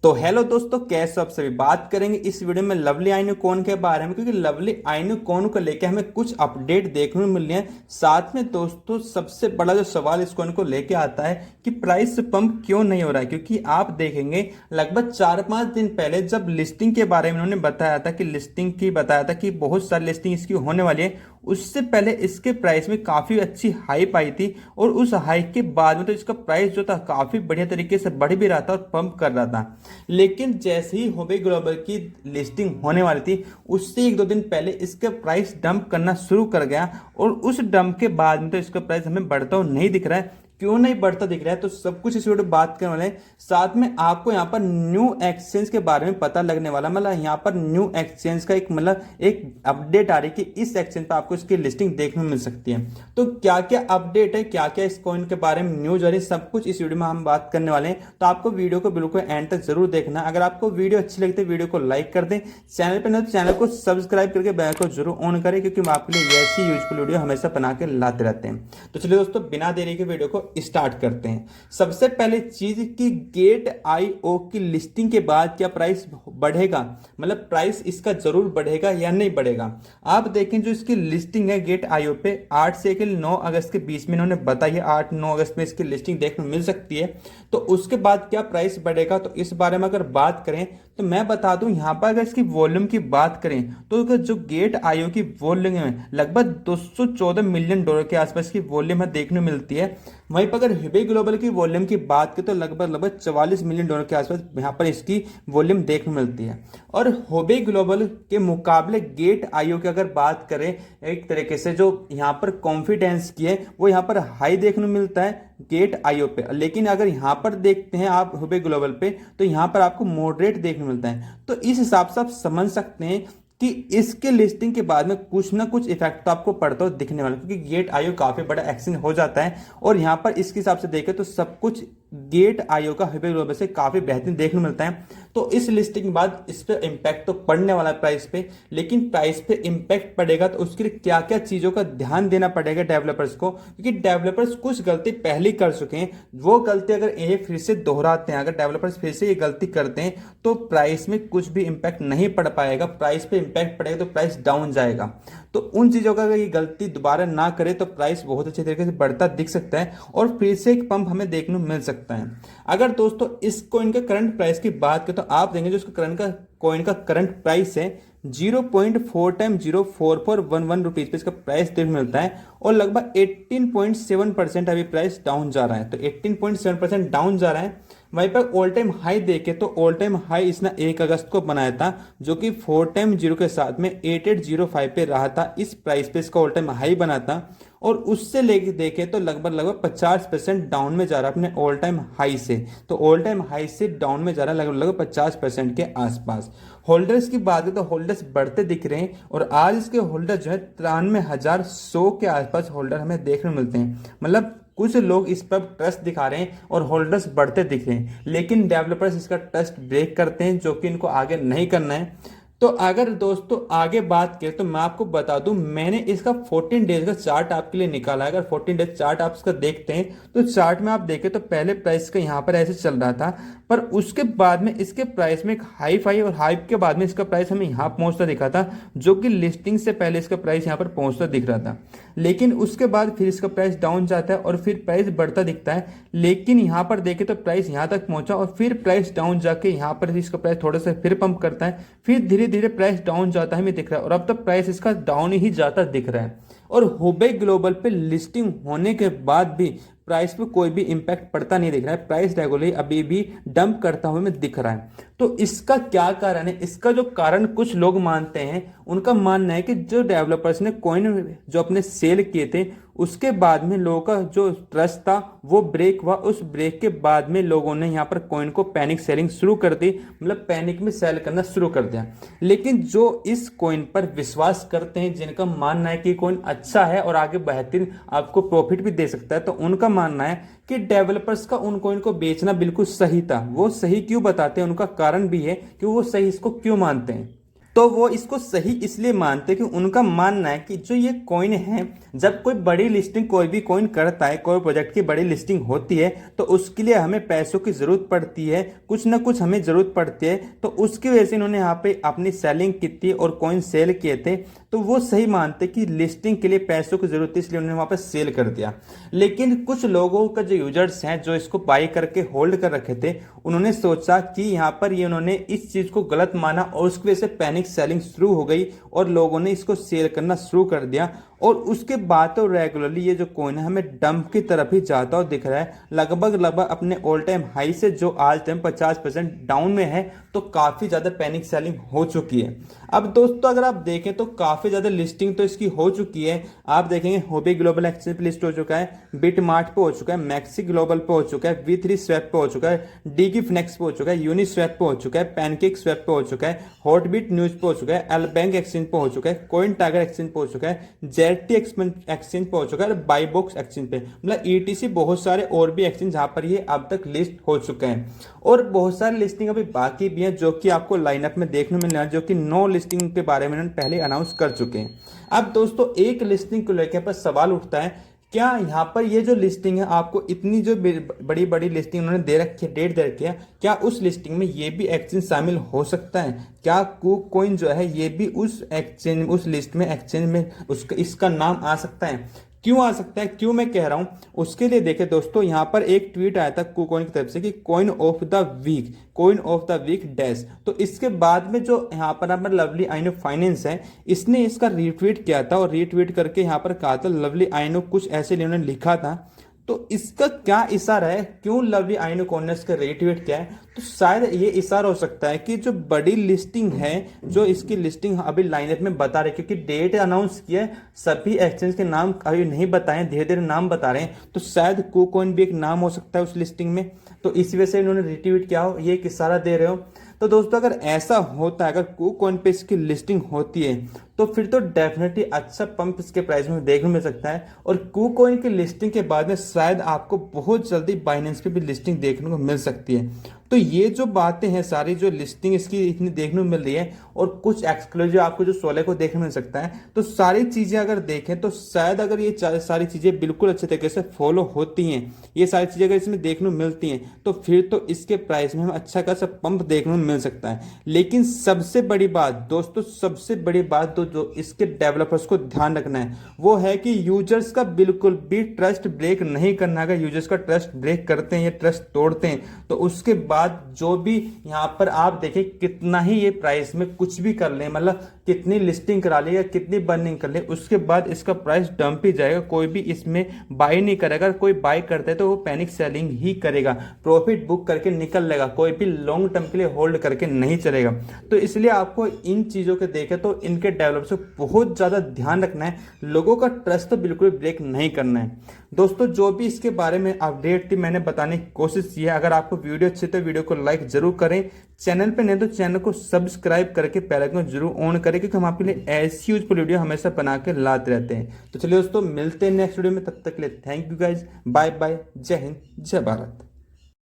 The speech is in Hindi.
तो हेलो दोस्तों, कैसे आप सभी। बात करेंगे इस वीडियो में लवली आइनोकॉन के बारे में, क्योंकि लवली आइनोकॉन को लेकर हमें कुछ अपडेट देखने को मिल रही है। साथ में दोस्तों सबसे बड़ा जो सवाल इस कॉइन को लेके आता है कि प्राइस पंप क्यों नहीं हो रहा है। क्योंकि आप देखेंगे लगभग 4-5 दिन पहले जब लिस्टिंग के बारे में उन्होंने बताया था कि बहुत सारी लिस्टिंग इसकी होने वाली है, उससे पहले इसके प्राइस में काफी अच्छी हाइप आई थी। और उस हाइप के बाद में तो इसका प्राइस जो था काफी बढ़िया तरीके से बढ़ भी रहा था और पंप कर रहा था। लेकिन जैसे ही हुबे ग्लोबल की लिस्टिंग होने वाली थी, उससे 1-2 दिन पहले इसका प्राइस डंप करना शुरू कर गया। और उस डंप के बाद में तो इसका प्राइस हमें बढ़ता हुआ नहीं दिख रहा है। क्यों नहीं बढ़ता दिख रहा है, तो सब कुछ इस वीडियो में बात करने वाले हैं। साथ में आपको यहाँ पर न्यू एक्सचेंज के बारे में पता लगने वाला, मतलब यहाँ पर न्यू एक्सचेंज का एक अपडेट आ रही है कि इस एक्सचेंज पर आपको इसकी लिस्टिंग देखने को मिल सकती है। तो क्या क्या अपडेट है, क्या क्या इस कॉइन के बारे में न्यूज आ रही है, सब कुछ इस वीडियो में हम बात करने वाले हैं। तो आपको वीडियो को बिल्कुल एंड तक जरूर देखना। अगर आपको वीडियो अच्छी लगती है वीडियो को लाइक कर दें, चैनल पर नहीं तो चैनल को सब्सक्राइब करके बेल को जरूर ऑन करें, क्योंकि हम आपके लिए ऐसी यूजफुल वीडियो हमेशा बना के लाते रहते हैं। तो चलिए दोस्तों, बिना देरी के वीडियो को स्टार्ट करते हैं। सबसे पहले चीज कि गेट आईओ की लिस्टिंग के बाद क्या प्राइस बढ़ेगा, मतलब प्राइस इसका जरूर बढ़ेगा या नहीं बढ़ेगा। आप देखें जो इसकी लिस्टिंग है गेट आईओ पे 8 से 9 अगस्त के बीच में इन्होंने बताई है, 8-9 अगस्त में इसकी लिस्टिंग देखने को मिल सकती है। तो उसके बाद क्या प्राइस बढ़ेगा, तो इस बारे में अगर बात करें तो मैं बता दूं, यहां पर अगर इसकी वॉल्यूम की बात करें तो जो गेट आईओ की वॉल्यूम है लगभग $214 मिलियन के आसपास की वॉल्यूम है देखने मिलती है। वहीं पर अगर हुबे ग्लोबल की वॉल्यूम की बात करें तो लगभग $44 मिलियन के आसपास यहाँ पर इसकी वॉल्यूम देखने मिलती है। और हुबे ग्लोबल के मुकाबले गेट आईओ की अगर बात करें, एक तरीके से जो यहाँ पर कॉन्फिडेंस की है वो यहाँ पर हाई देखने मिलता है गेट आईओ पे। लेकिन अगर यहाँ पर देखते हैं आप हुबे ग्लोबल पे, तो यहाँ पर आपको मॉडरेट देखने मिलता है। तो इस हिसाब से आप समझ सकते हैं कि इसके लिस्टिंग के बाद में कुछ ना कुछ इफेक्ट तो आपको पड़ता हुआ दिखने वाला, क्योंकि गेट आईओ काफी बड़ा एक्सचेंज हो जाता है। और यहाँ पर इसके हिसाब से देखें तो सब कुछ गेट आईओ का हुबे ग्लोबल से काफी बेहतरीन देखने मिलता है। तो इस लिस्टिंग के बाद इस पे इम्पैक्ट तो पड़ने वाला है प्राइस पे। लेकिन प्राइस पे इम्पैक्ट पड़ेगा तो उसके लिए क्या क्या चीजों का ध्यान देना पड़ेगा डेवलपर्स को, क्योंकि डेवलपर्स कुछ गलती पहले कर चुके हैं। वो गलती अगर ये फिर से दोहराते हैं, अगर डेवलपर्स फिर से ये गलती करते हैं तो प्राइस में कुछ भी इम्पैक्ट नहीं पड़ पाएगा। प्राइस पे इम्पैक्ट पड़ेगा तो प्राइस डाउन जाएगा। तो उन चीजों का अगर ये गलती दोबारा ना करे तो प्राइस बहुत अच्छे तरीके से बढ़ता दिख सकता है और फिर से एक पंप हमें देखने को मिल सकता है। अगर दोस्तों इस कॉइन के करंट प्राइस की बात करें तो आप देंगे जो इसका कॉइन का करंट प्राइस है 0.4 टाइम 04411 रुपीज पे इसका प्राइस देखने मिलता है। और लगभग 18.7% अभी प्राइस डाउन जा रहा है। तो 18.7% डाउन जा रहा है। वहीं पर ऑल टाइम हाई देखे तो ऑल टाइम हाई इसने 1 अगस्त को बनाया था, जो कि 4 टाइम 0 के साथ में 8805 पे रहा था। इस प्राइस पे इसका ऑल टाइम हाई बना था। और उससे लेके देखे तो लगभग 50% डाउन में जा रहा है अपने ऑल टाइम हाई से। तो ऑल टाइम हाई से डाउन में जा रहा है लगभग 50% के आसपास। होल्डर्स की बात करें तो होल्डर्स बढ़ते दिख रहे हैं और आज इसके होल्डर जो है 93,100 के आसपास होल्डर हमें देखने मिलते हैं। मतलब कुछ लोग इस पर ट्रस्ट दिखा रहे हैं और होल्डर्स बढ़ते दिख रहे हैं, लेकिन डेवलपर्स इसका ट्रस्ट ब्रेक करते हैं, जो कि इनको आगे नहीं करना है। तो अगर दोस्तों आगे बात करें तो मैं आपको बता दूं, मैंने इसका 14 डेज का चार्ट आपके लिए निकाला है। अगर 14 डेज चार्ट आप इसका देखते हैं तो चार्ट में आप देखें तो पहले प्राइस का यहाँ पर ऐसे चल रहा था, पर उसके बाद में इसके प्राइस में एक हाइप आई और हाइप के बाद में इसका प्राइस हमें यहाँ पहुंचता दिखा था, जो कि लिस्टिंग से पहले इसका प्राइस यहाँ पर पहुंचता दिख रहा था। लेकिन उसके बाद फिर इसका प्राइस डाउन जाता है और फिर प्राइस बढ़ता दिखता है। लेकिन यहाँ पर देखें तो प्राइस यहाँ तक पहुंचा और फिर प्राइस डाउन जाके यहाँ पर इसका प्राइस थोड़ा सा फिर पंप करता है, फिर धीरे धीरे प्राइस डाउन जाता है हमें दिख रहा है। और अब तक प्राइस इसका डाउन ही जाता दिख रहा है। और हुबे ग्लोबल पे लिस्टिंग होने के बाद भी प्राइस पे कोई भी इंपैक्ट पड़ता नहीं दिख रहा है। प्राइस रेगुलरली अभी भी डंप करता हुआ हमें दिख रहा है। तो इसका क्या कारण है, इसका जो कारण कुछ लोग मानते हैं, उनका मानना है कि जो डेवलपर्स ने कॉइन जो अपने सेल किए थे उसके बाद में लोगों का जो ट्रस्ट था वो ब्रेक हुआ। उस ब्रेक के बाद में लोगों ने यहाँ पर कॉइन को पैनिक सेलिंग शुरू कर दी, मतलब पैनिक में सेल करना शुरू कर दिया। लेकिन जो इस कॉइन पर विश्वास करते हैं, जिनका मानना है कि कॉइन अच्छा है और आगे बेहतरीन आपको प्रॉफिट भी दे सकता है, तो उनका मानना है कि डेवलपर्स का उन कॉइन को बेचना बिल्कुल सही था। वो सही क्यों बताते हैं, उनका कारण भी है कि वो सही इसको क्यों मानते हैं। तो वो इसको सही इसलिए मानते हैं कि उनका मानना है कि जो ये कॉइन है, जब कोई बड़ी लिस्टिंग कोई भी कॉइन करता है, कोई प्रोजेक्ट की बड़ी लिस्टिंग होती है, तो उसके लिए हमें पैसों की जरूरत पड़ती है, कुछ ना कुछ हमें जरूरत पड़ती है। तो उसकी वजह से इन्होंने यहाँ पे अपनी सेलिंग की थी और कॉइन सेल किए थे। तो वो सही मानते कि लिस्टिंग के लिए पैसों की जरूरत थी, इसलिए उन्होंने वहां पर सेल कर दिया। लेकिन कुछ लोगों का जो यूजर्स हैं जो इसको बाई करके होल्ड कर रखे थे, उन्होंने सोचा कि यहाँ पर ये उन्होंने इस चीज को गलत माना और उसकी वजह से पैनिक सेलिंग शुरू हो गई और लोगों ने इसको सेल करना शुरू कर दिया। और उसके बाद तो रेगुलरली ये जो कॉइन है हमें डंप की तरफ ही जाता हुआ दिख रहा है, लगभग अपने ऑल टाइम हाई से जो आज टाइम 50% डाउन में है। तो काफी ज्यादा पैनिक सेलिंग हो चुकी है। अब दोस्तों अगर आप देखें तो काफी ज्यादा लिस्टिंग तो इसकी हो चुकी है। आप देखेंगे होबी ग्लोबल एक्सचेंज पे लिस्ट हो चुका है, बिटमार्ट पे हो चुका है, मैक्सी ग्लोबल पे हो चुका है, V3 स्वैप पे हो चुका है, डीगी फिनेक्स पे हो चुका है, यूनि स्वैप पे हो चुका है, पैनकेक स्वैप पे हो चुका है, हॉटबीट न्यूज पे हो चुका है, एल बैंक एक्सचेंज पे हो चुका है, कॉइन टाइगर एक्सचेंज पे हो चुका है, जेटी एक्सचेंज पे हो चुका है और बाई बॉक्स एक्सचेंज पे, मतलब ईटीसी बहुत सारे और भी एक्सचेंज जहां पर ये अब तक लिस्ट हो चुके हैं। और बहुत सारी लिस्टिंग अभी बाकी भी है जो कि आपको लाइनअप में देखने मिलना है, जो कि 9 लिस्टिंग के बारे में पहले अनाउंस कर चुके हैं। अब दोस्तों एक लिस्टिंग को लेकर पर सवाल उठता है, क्या यहाँ पर ये जो लिस्टिंग है आपको इतनी जो बड़ी बड़ी लिस्टिंग उन्होंने दे रखी है, डेट दे रखी है, क्या उस लिस्टिंग में ये भी एक्सचेंज शामिल हो सकता है? क्या KuCoin जो है ये भी उस एक्सचेंज उस लिस्ट में एक्सचेंज में उसका इसका नाम आ सकता है? क्यों आ सकता है, क्यों मैं कह रहा हूं, उसके लिए देखें दोस्तों, यहां पर एक ट्वीट आया था KuCoin की तरफ से कि coin of the week dash. तो इसके बाद में जो यहां पर हमारा लवली आइनो फाइनेंस है, इसने इसका रीट्वीट किया था और रीट्वीट करके यहां पर कहा था लवली आइनो कुछ ऐसे इन्होंने लिखा था। तो इसका क्या इशारा है, क्यों लवली आइनो कॉइन ने इसका रीट्वीट किया है? तो शायद ये इशारा हो सकता है कि जो बड़ी लिस्टिंग है, जो इसकी लिस्टिंग अभी लाइनअप में बता रहे, क्योंकि डेट अनाउंस किया है, सभी एक्सचेंज के नाम अभी नहीं बताए, धीरे धीरे नाम बता रहे हैं। तो शायद KuCoin भी एक नाम हो सकता है उस लिस्टिंग में। तो इस वजह से इन्होंने रिट्वीट किया हो, ये एक इशारा दे रहे हो। तो दोस्तों अगर ऐसा होता है, अगर KuCoin पे इसकी लिस्टिंग होती है, तो फिर तो डेफिनेटली अच्छा पंप इसके प्राइस में देखने मिल सकता है। और KuCoin की लिस्टिंग के बाद में शायद आपको बहुत जल्दी बाइनेंस पे भी लिस्टिंग देखने को मिल सकती है। तो ये जो बातें हैं सारी, जो लिस्टिंग इसकी इतनी देखने को मिल रही है और कुछ एक्सक्लूसिव आपको जो 16 को देखने मिल सकता है, तो सारी चीजें अगर देखें तो शायद अगर ये सारी चीजें बिल्कुल अच्छे तरीके से फॉलो होती हैं, ये सारी चीजें अगर इसमें देखने को मिलती हैं, तो फिर तो इसके प्राइस में हमें अच्छा खासा पंप देखने को मिल सकता है। लेकिन सबसे बड़ी बात दोस्तों, सबसे बड़ी बात तो जो इसके डेवलपर्स को ध्यान रखना है वो है कि यूजर्स का बिल्कुल भी ट्रस्ट ब्रेक नहीं करना। अगर यूजर्स का ट्रस्ट ब्रेक करते हैं या ट्रस्ट तोड़ते हैं, तो उसके बाद जो भी यहाँ पर आप देखें, कितना ही ये प्राइस में कुछ भी कर ले, मतलब कितनी लिस्टिंग करा ले या कितनी बर्निंग कर ले, उसके बाद इसका प्राइस डंप ही जाएगा। कोई भी इसमें बाई नहीं करेगा, कोई बाई करता है तो वो पैनिक सेलिंग ही करेगा, प्रॉफिट बुक करके निकल लेगा, कोई भी लॉन्ग टर्म के लिए होल्ड करके नहीं चलेगा। तो इसलिए आपको इन चीजों के देखें तो इनके डेवलपर्स को बहुत ज्यादा ध्यान रखना है, लोगों का ट्रस्ट तो बिल्कुल ब्रेक नहीं करना है। दोस्तों जो भी इसके बारे में अपडेट थी मैंने बताने की कोशिश की है। अगर आपको वीडियो अच्छी तो वीडियो को लाइक जरूर करें, चैनल पे नहीं तो चैनल को सब्सक्राइब करके बेल आइकन जरूर ऑन करें, क्योंकि हम आपके लिए ऐसी यूजफुल वीडियो हमेशा बना के लाते रहते हैं। तो चलिए दोस्तों मिलते हैं नेक्स्ट वीडियो में, तब तक के लिए thank you guys, bye bye, जय हिंद, जय भारत।